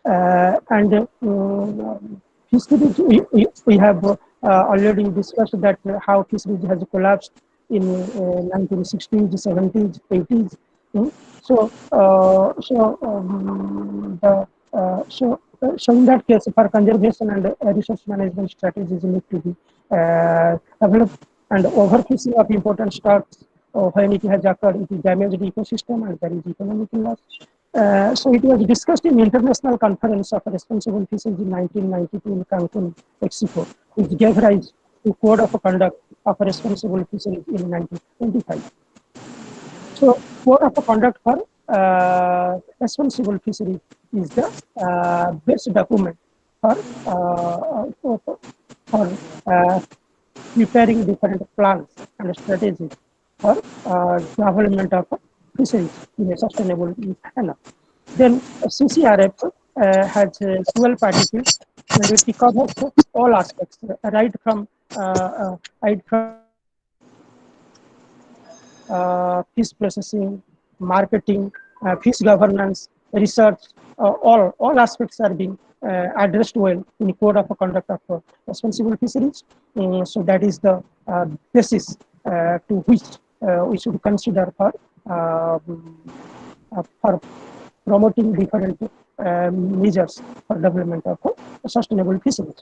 And fisheries, we have already discussed that how fisheries has collapsed in 1960s, 70s, 80s. So, so in that case, for conservation and resource management strategies need to be developed, and overfishing of important stocks when it has occurred, it is damaged ecosystem and there is economic loss. So it was discussed in International Conference of Responsible Fisheries in 1992 in Cancun, Mexico, which gave rise to Code of Conduct of Responsible Fisheries in 1925. So Code of Conduct for Responsible Fisheries is the best document for, preparing different plans and strategies for development of fisheries in a sustainable manner. Then CCRF has 12 particles and it covers all aspects, right from fish processing, marketing, fish governance, research, all aspects are being addressed well in Code of Conduct of Responsible Fisheries. So that is the basis to which we should consider for promoting different measures for development of sustainable fisheries.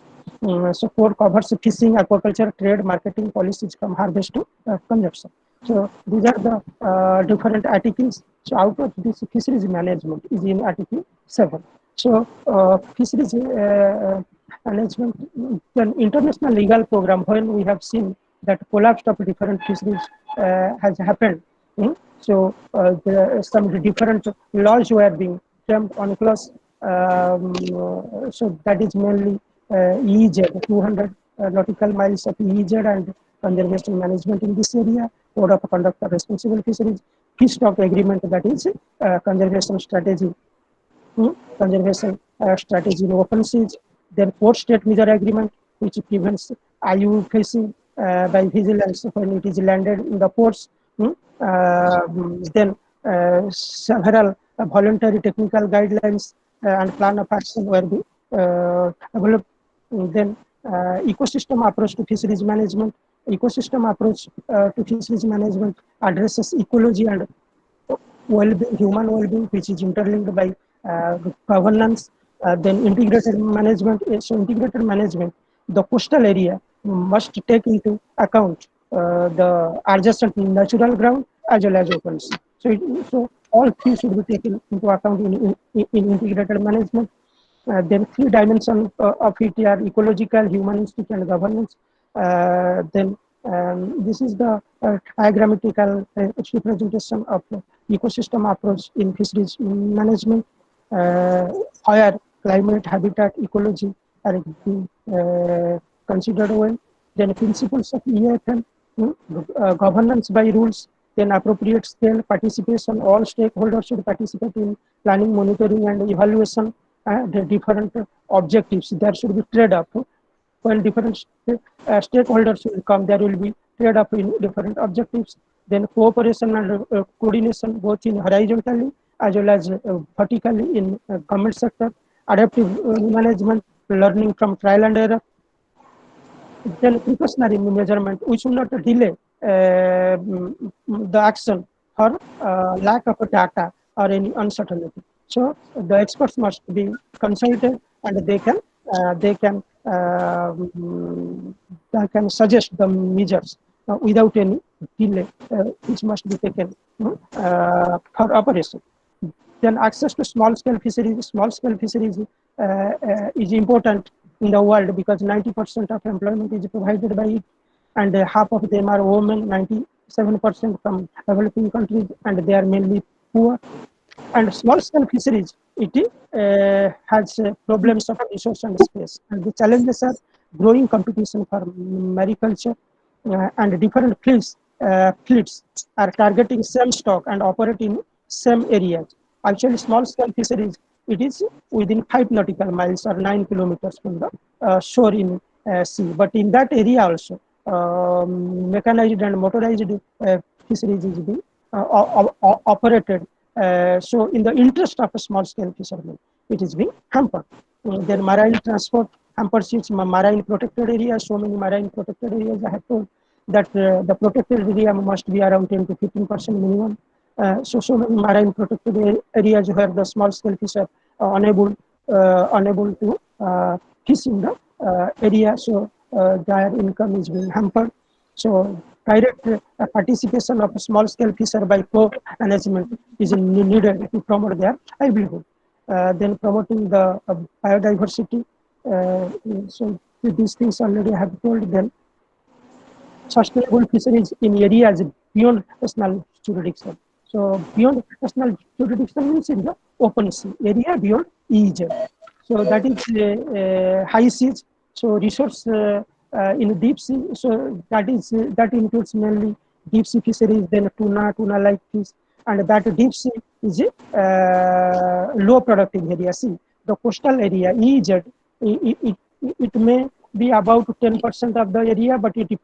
So code covers fishing, aquaculture, trade, marketing policies from harvest to consumption. So these are the different articles. So out of this, fisheries management is in Article 7. So fisheries management, an international legal program, when we have seen that collapse of different fisheries has happened. So some different laws were being framed on clause. So that is mainly EEZ, 200 nautical miles of EEZ and conservation management in this area, Code of Conduct of Responsible Fisheries, Fish Stock Agreement, that is conservation strategy, strategy in open seas, then Port State Measure Agreement, which prevents IU fishing by vigilance when it is landed in the ports. Then several voluntary technical guidelines and plan of action were developed. Then ecosystem approach to fisheries management. Ecosystem approach to fisheries management addresses ecology and well-being, human well-being, which is interlinked by governance. Then integrated management. So integrated management, the coastal area must take into account the adjacent natural ground as well as open sea. So all three should be taken into account in integrated management. Then three dimensions of it are ecological, humanistic, and governance. Then this is the diagrammatical representation of ecosystem approach in fisheries management, where climate, habitat, ecology are being considered well. Then principles of EFM, governance by rules, then appropriate scale, participation, all stakeholders should participate in planning, monitoring, and evaluation. The different objectives, there should be trade-off. When different stakeholders will come, there will be trade-off in different objectives. Then cooperation and coordination, both in horizontally as well as vertically in government sector. Adaptive management, learning from trial and error. Then precautionary measurement, we should not delay the action for lack of data or any uncertainty. So the experts must be consulted, and they can suggest the measures without any delay, which must be taken for operation. Then access to small-scale fisheries. Small-scale fisheries is important in the world because 90% of employment is provided by it, and half of them are women, 97% from developing countries, and they are mainly poor. And small-scale fisheries, it has problems of resource and space. And the challenges are growing competition for mariculture, and different fleets are targeting same stock and operate in same areas. Actually, small scale fisheries, it is within 5 nautical miles or 9 kilometers from the shore in sea. But in that area also, mechanized and motorized fisheries is being operated. So, in the interest of a small scale fishermen, it is being hampered. Then marine transport hampers its marine protected areas. So many marine protected areas. I have told that the protected area must be around 10 to 15% minimum. So many marine protected areas where the small scale fish are unable to fish in the area. So their income is being hampered. So direct participation of small scale fisher by co-management is needed to promote their livelihood. Then promoting the biodiversity. So these things already I have told. Then sustainable fisheries in areas beyond national jurisdiction. So beyond national jurisdiction means in the open sea area beyond EEZ. So that is high seas. So resource in deep sea. So that includes mainly deep sea fisheries, then tuna-like fish, and that deep sea is low productive area. See, the coastal area EEZ, it may be about 10% of the area, but it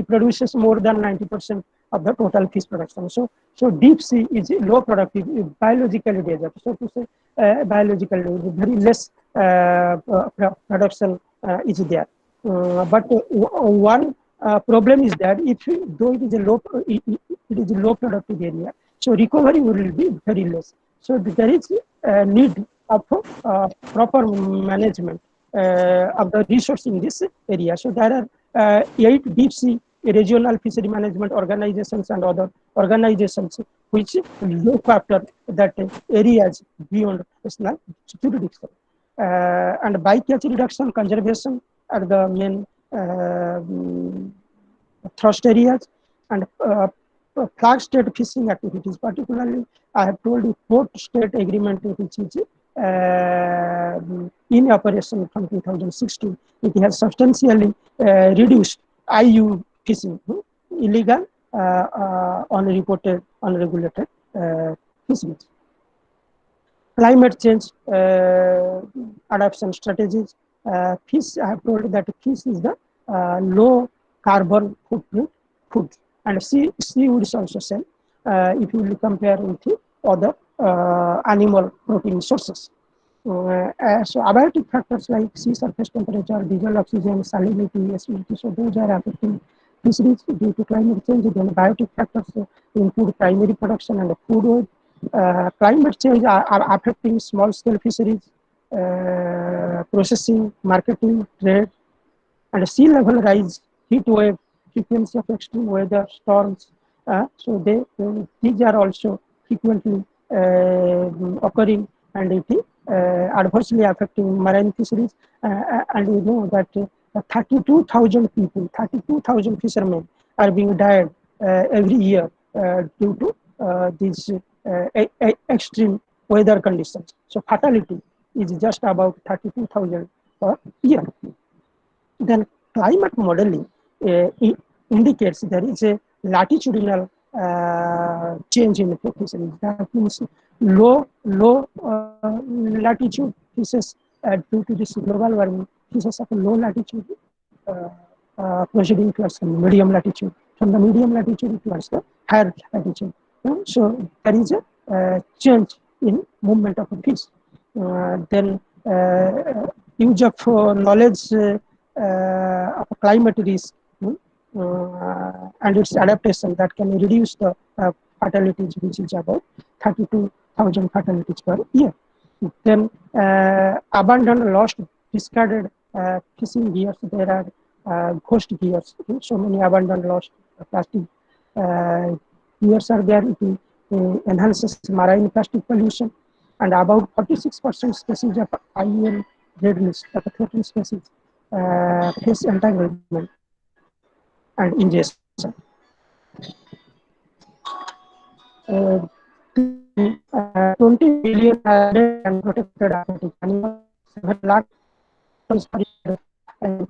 produces more than 90% of the total fish production. So deep sea is low productive, biologically desert. So to say, biologically very less production is there. But one problem is that if though it is a it is a low productive area, so recovery will be very less. So there is a need of proper management of the resource in this area. So there are 8 deep sea regional fishery management organizations and other organizations which look after that areas beyond national jurisdiction. And bycatch reduction conservation are the main thrust areas, and flag state fishing activities. Particularly, I have told you port state agreement which is in operation from 2016. It has substantially reduced IU fishing, illegal, unreported, unregulated fishing. Climate change adaptation strategies. Fish, I have told that fish is the low carbon footprint food, and seafood is also same. If you will compare with the other animal protein sources. So abiotic factors like sea surface temperature, diesel oxygen, salinity, acidity, so those are affecting fisheries due to climate change. Then biotic factors include primary production and food web. Climate change are affecting small scale fisheries, processing, marketing, trade, and sea level rise, heat wave, frequency of extreme weather, storms. So these are also frequently occurring, and it is adversely affecting marine fisheries. And you know that 32,000 people, 32,000 fishermen are being died every year due to these extreme weather conditions. So fatality is just about 32,000 per year. Then climate modeling indicates there is a latitudinal change in the fisheries. That means low latitude fishes due to this global warming, fishes of low latitude proceeding towards the medium latitude. From the medium latitude towards the higher latitude. So there is a change in movement of a fish. Then use of knowledge of climate risk and its adaptation that can reduce the fatalities, which is about 32,000 fatalities per year. Then abandoned, lost, discarded fishing gears. There are ghost gears. So many abandoned, lost plastic gears are there. It enhances marine plastic pollution, and about 46% species of IUL red list of threatened species face entanglement and ingestion. Then 20 million red and protected aquatic animals, 7 lakh tons per year, and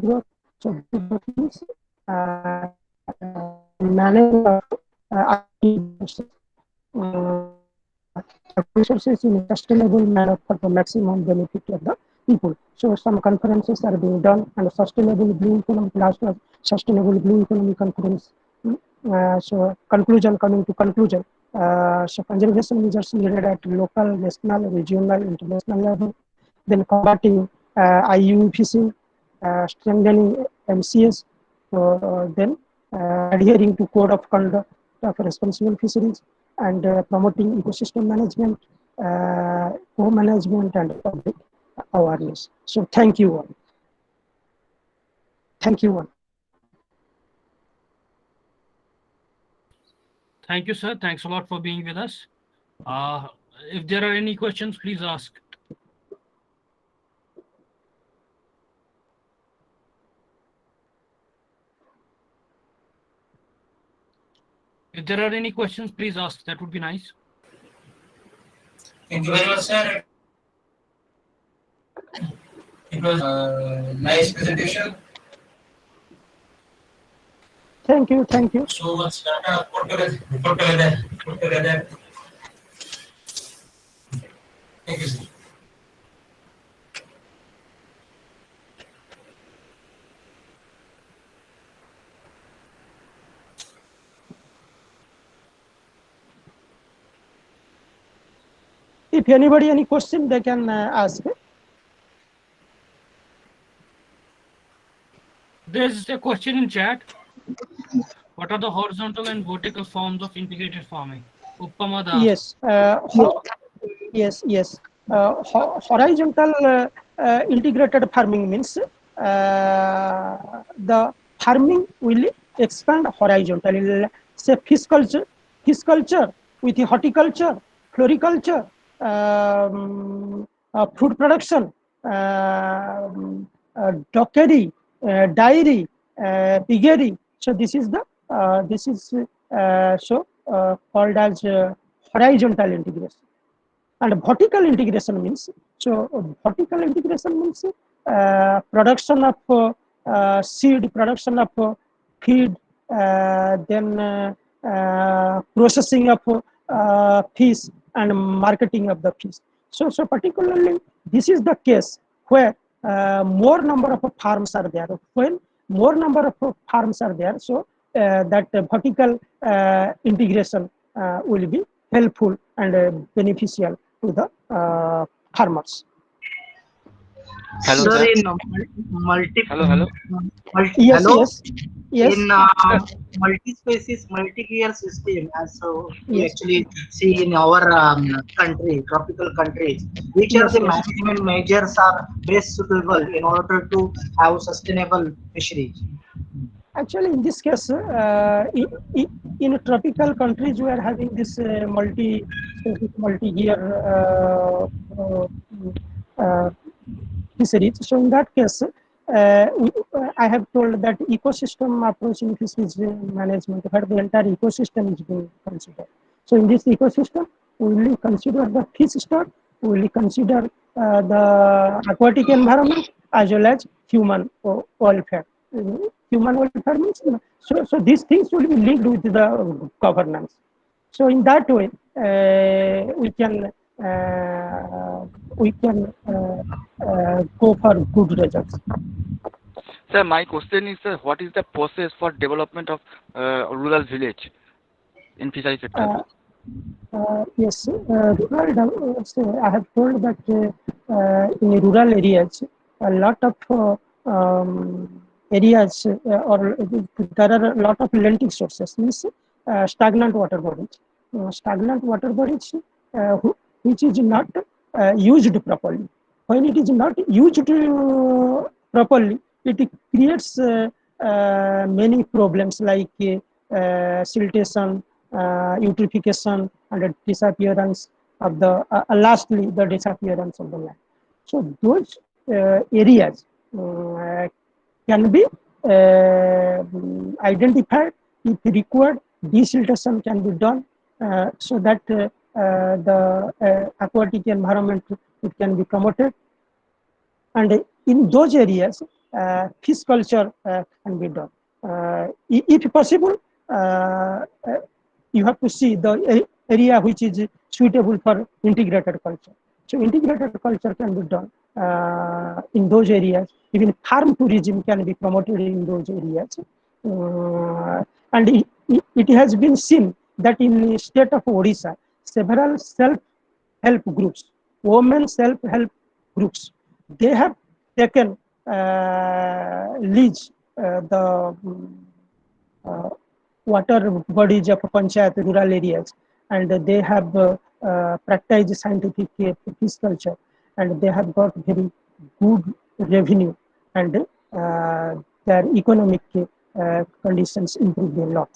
growth. So these things management of resources in a sustainable manner for the maximum benefit of the people. So some conferences are being done, and sustainable blue economy, last was sustainable blue economy conference. So coming to conclusion. So conservation measures needed at local, national, regional, international level. Then combating IU fishing, strengthening MCS, then adhering to code of conduct of responsible fisheries, and promoting ecosystem management, co-management, and public awareness. So thank you all. Thank you all. Thank you, sir. Thanks a lot for being with us. If there are any questions, please ask. If there are any questions, please ask. That would be nice. Thank you very much, sir. It was a nice presentation. Thank you. Thank you. So much data put together. Thank you, sir. If anybody any question, they can ask. There's a question in chat. What are the horizontal and vertical forms of integrated farming? Uppama Das. Yes. Yes. Horizontal integrated farming means the farming will expand horizontally. Say fish culture with horticulture, floriculture, food production, dockery, dairy, piggery. So this is the called as horizontal integration. And vertical integration means, production of seed, production of feed, then processing of fish, and marketing of the fish. So particularly this is the case where more number of farms are there. When more number of farms are there, so that vertical integration will be helpful and beneficial to the farmers. Hello, Sir, sir. in Hello. Yes. in multi-species, multi-gear system, as so we Yes. actually see in our country, tropical countries, which are Yes, the yes. management measures are best suitable in order to have sustainable fisheries? Actually, in this case, in tropical countries, we are having this multi-year uh, fisheries. So in that case, I have told that ecosystem approach in fisheries management, where the entire ecosystem is being considered. So in this ecosystem, we will consider the fish stock, we will consider the aquatic environment as well as human welfare. Human welfare means, so these things will be linked with the governance. So in that way, we can go for good results. Sir, my question is, sir, what is the process for development of rural village in fishery sector? Yes, so I have told that in rural areas, a lot of areas or there are a lot of lentic sources, means stagnant water bodies. Stagnant water bodies which is not used properly. When it is not used properly, it creates many problems like siltation, eutrophication, and the disappearance of the lastly the disappearance of the land. So those areas can be identified. If required, desiltation can be done so that the aquatic environment it can be promoted, and in those areas fish culture can be done if possible. you have to see the area which is suitable for integrated culture. So integrated culture can be done in those areas. Even farm tourism can be promoted in those areas. And it has been seen that in the state of Odisha, several self-help groups, women self-help groups, they have taken lease the uh, water bodies of panchayat rural areas, and they have practiced scientific fish culture, and they have got very good revenue, and their economic conditions improved a lot.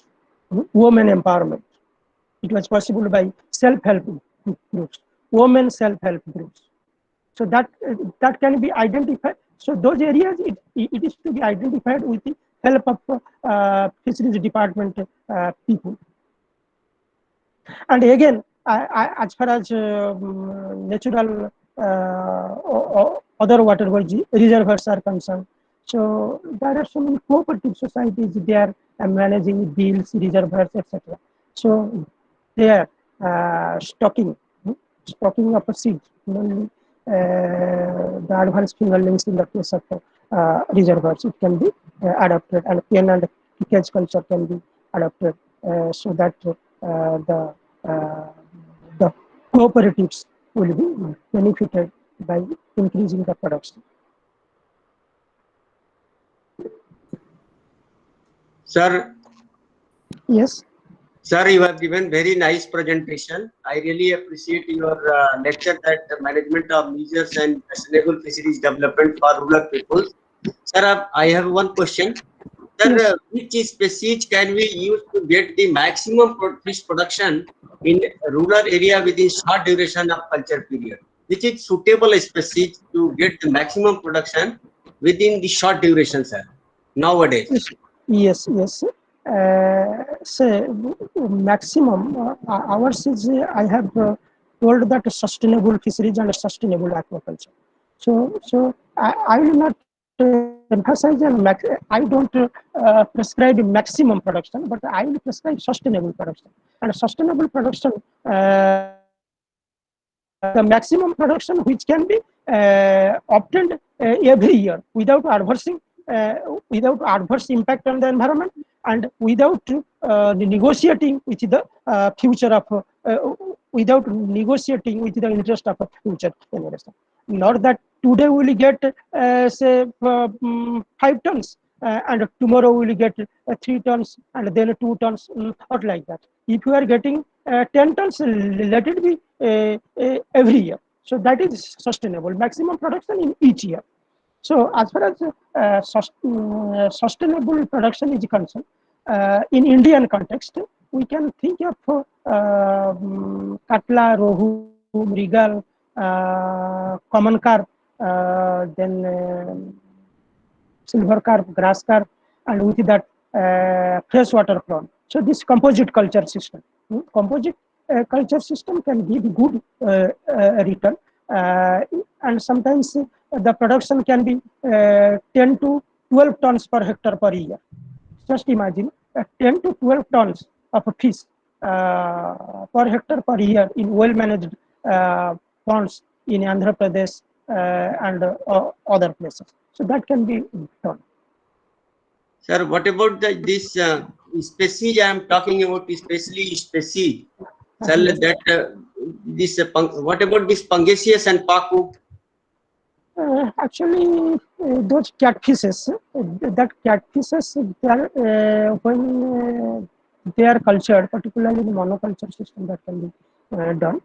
Women empowerment. It was possible by self-help groups, women self-help groups. So that can be identified. So those areas, it is to be identified with the help of fisheries department people. And again, as far as natural other water reservoirs are concerned, so there are so many cooperative societies. They are managing bills, reservoirs, etc. So they are stocking of seeds, mainly the advanced fingerlings in the case of reservoirs. It can be adapted, and pen and pickage culture can be adapted, so that uh, the cooperatives will be benefited by increasing the production. Sir, Yes. sir, you have given very nice presentation. I really appreciate your lecture that the management of measures and sustainable fisheries development for rural people. Sir, I have one question. Sir, Yes. which species can we use to get the maximum fish production in rural area within short duration of culture period? Which is suitable species to get the maximum production within the short duration, sir, nowadays? Yes, yes. Say maximum ours is I have told that sustainable fisheries and sustainable aquaculture. So I will not emphasize on I don't prescribe maximum production, but I will prescribe sustainable production. And sustainable production, the maximum production which can be obtained every year without adverse impact on the environment, and without negotiating with the future of without negotiating with the interest of a future generation. Not that today we will get say 5 tons, and tomorrow we will get 3 tons, and then 2 tons, not like that. If you are getting 10 tons, let it be every year. So that is sustainable, maximum production in each year. So as far as sustainable production is concerned, in Indian context, we can think of katla, rohu, mrigal, common carp, then silver carp, grass carp, and with that freshwater prawn. So this composite culture system, composite culture system can give good return, and sometimes the production can be 10 to 12 tons per hectare per year. Just imagine 10 to 12 tons of fish per hectare per year in well-managed ponds in Andhra Pradesh and other places. So that can be done. Sir, what about this species I am talking about, especially species? Sir, that what about this Pangasius and Paku? Actually, those catfishes, when they are cultured, particularly in the monoculture system, that can be done.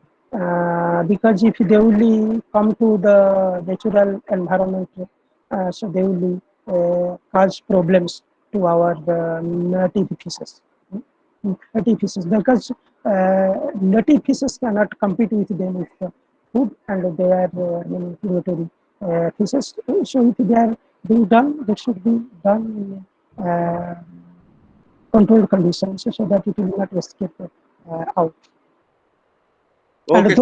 Because if they only come to the natural environment, so they will cause problems to our native fishes. Native fishes, because native fishes cannot compete with them with food, and they are predatory fishes. So if they are being done, they should be done in controlled conditions, so that it will not escape out. Okay, And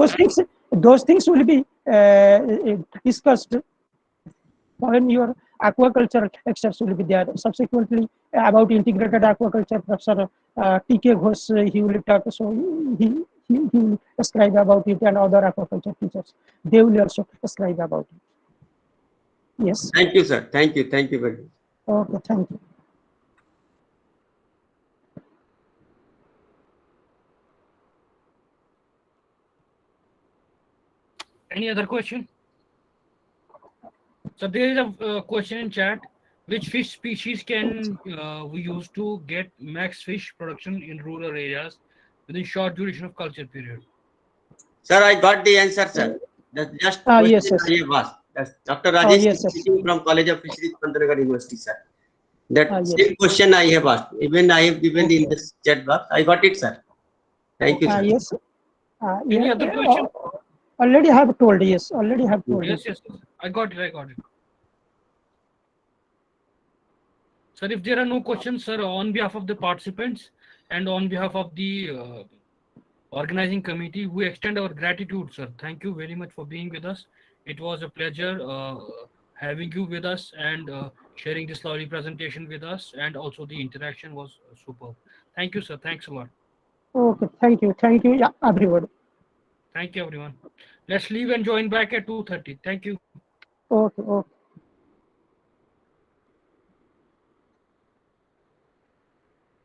those things will be discussed when your aquaculture lectures will be there. Subsequently, about integrated aquaculture, Professor T.K. Ghosh, he will talk. So he will describe about it, and other aquaculture teachers, they will also describe about it. Yes. Thank you, sir. Thank you. Thank you very much. Okay, thank you. Any other question? So there is a question in chat. Which fish species can we use to get max fish production in rural areas within short duration of culture period? Sir, I got the answer, sir. That's just Yes, question yes. I have asked. That's Dr. Rajesh yes, is yes. speaking from College of Fisheries, Pantnagar University, sir. That Yes. same question I have asked. Even I have given in this chat box. I got it, sir. Thank you, sir. Yes. Any other question? Already have told. Yes, already have told. Yes. I got it. Sir, if there are no questions, sir, on behalf of the participants and on behalf of the organizing committee, we extend our gratitude, sir. Thank you very much for being with us. It was a pleasure having you with us and sharing this lovely presentation with us, and also the interaction was superb. Thank you, sir. Thanks a lot. Okay, thank you. Thank you, yeah, everyone. Thank you, everyone. Let's leave and join back at 2:30. Thank you. Okay, okay.